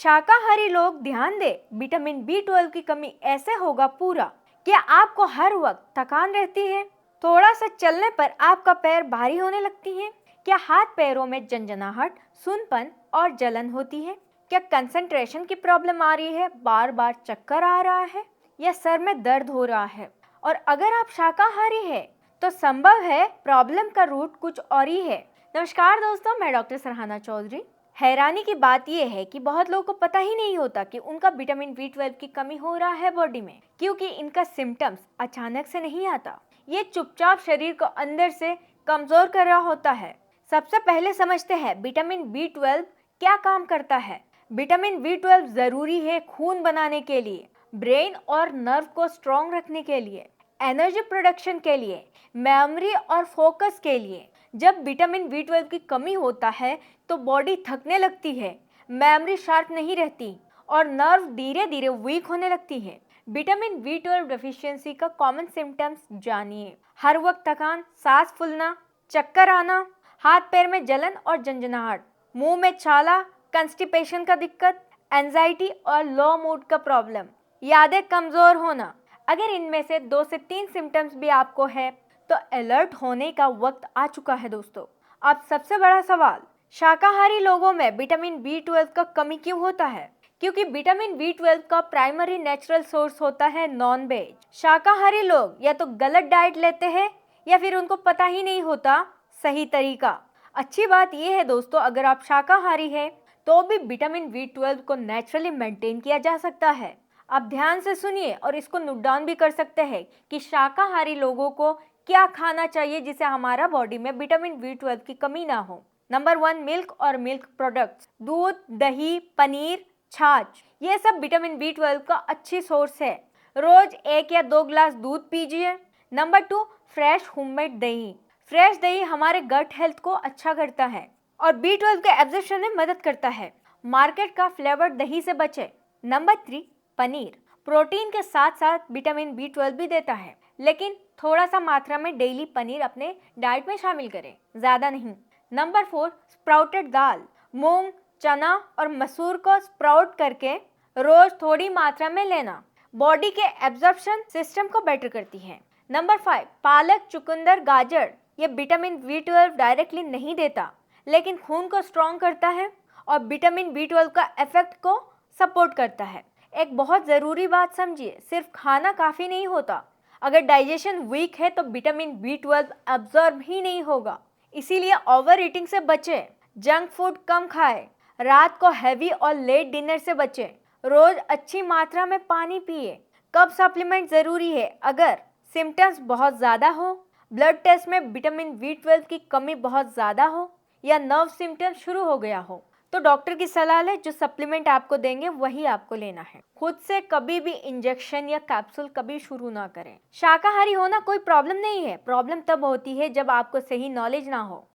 शाकाहारी लोग ध्यान दें, विटामिन B12 की कमी ऐसे होगा पूरा। क्या आपको हर वक्त थकान रहती है? थोड़ा सा चलने पर आपका पैर भारी होने लगती है? क्या हाथ पैरों में झंझनाहट, सूनपन और जलन होती है? क्या कंसंट्रेशन की प्रॉब्लम आ रही है? बार बार चक्कर आ रहा है या सर में दर्द हो रहा है? और अगर आप शाकाहारी है तो संभव है प्रॉब्लम का रूट कुछ और ही है। नमस्कार दोस्तों, मैं डॉक्टर सरहाना चौधरी। हैरानी की बात यह है कि बहुत लोगों को पता ही नहीं होता कि उनका विटामिन B12 की कमी हो रहा है बॉडी में, क्योंकि इनका सिम्टम्स अचानक से नहीं आता। ये चुपचाप शरीर को अंदर से कमजोर कर रहा होता है। सबसे पहले समझते हैं विटामिन B12 क्या काम करता है। विटामिन B12 जरूरी है खून बनाने के लिए, ब्रेन और नर्व को स्ट्रॉन्ग रखने के लिए, एनर्जी प्रोडक्शन के लिए, मेमोरी और फोकस के लिए। जब विटामिन B12 की कमी होता है तो बॉडी थकने लगती है, मेमोरी शार्प नहीं रहती और नर्व धीरे धीरे वीक होने लगती है। विटामिन B12 डेफिशिएंसी का कॉमन सिम्टम्स जानिए। हर वक्त थकान, सांस फूलना, चक्कर आना, हाथ पैर में जलन और झंझनाहट, मुंह में छाला, कंस्टिपेशन का दिक्कत, एंजाइटी और लो मूड का प्रॉब्लम, यादें कमजोर होना। अगर इनमें से 2 से 3 सिम्टम्स भी आपको है तो अलर्ट होने का वक्त आ चुका है दोस्तों। अब सबसे बड़ा सवाल, शाकाहारी लोगों में विटामिन B12 का कमी क्यों होता है? क्योंकि विटामिन B12 का प्राइमरी नेचुरल सोर्स होता है नॉन वेज। शाकाहारी लोग या तो गलत डाइट लेते हैं या फिर उनको पता ही नहीं होता सही तरीका। अच्छी बात यह है दोस्तों, अगर आप शाकाहारी हैं तो भी विटामिन B12 को नेचुरली मेंटेन किया जा सकता है। आप ध्यान से सुनिए और इसको नोट डाउन भी कर सकते हैं कि शाकाहारी लोगों को क्या खाना चाहिए जिससे हमारा बॉडी में विटामिन B12 की कमी ना हो। नंबर 1, मिल्क और मिल्क प्रोडक्ट्स। दूध, दही, पनीर, छाछ, ये सब विटामिन B12 का अच्छी सोर्स है। रोज 1 या 2 ग्लास दूध पीजिए। नंबर 2, फ्रेश होममेड दही। फ्रेश दही हमारे गट हेल्थ को अच्छा करता है और B12 के एब्जॉर्प्शन में मदद करता है। मार्केट का फ्लेवर्ड दही से बचे। नंबर 3, पनीर। प्रोटीन के साथ साथ विटामिन B12 भी देता है, लेकिन थोड़ा सा मात्रा में डेली पनीर अपने डाइट में शामिल करें, ज्यादा नहीं। नंबर 4, स्प्राउटेड दाल। मूंग, चना और मसूर को स्प्राउट करके रोज थोड़ी मात्रा में लेना बॉडी के एब्जॉर्प्शन सिस्टम को बेटर करती है। नंबर 5, पालक, चुकंदर, गाजर। ये विटामिन B12 डायरेक्टली नहीं देता, लेकिन खून को स्ट्रॉन्ग करता है और विटामिन B12 का इफेक्ट को सपोर्ट करता है। एक बहुत ज़रूरी बात समझिए, सिर्फ खाना काफ़ी नहीं होता। अगर डाइजेशन वीक है तो विटामिन B12 अब्जॉर्ब ही नहीं होगा। इसीलिए ओवर ईटिंग से बचें, जंक फूड कम खाएं, रात को हैवी और लेट डिनर से बचें, रोज अच्छी मात्रा में पानी पिए। कब सप्लीमेंट ज़रूरी है? अगर सिम्टम्स बहुत ज़्यादा हो, ब्लड टेस्ट में विटामिन B12 की कमी बहुत ज़्यादा हो या नर्व सिम्टम्स शुरू हो गया हो तो डॉक्टर की सलाह लें। जो सप्लीमेंट आपको देंगे वही आपको लेना है। खुद से कभी भी इंजेक्शन या कैप्सूल कभी शुरू ना करें। शाकाहारी होना कोई प्रॉब्लम नहीं है, प्रॉब्लम तब होती है जब आपको सही नॉलेज ना हो।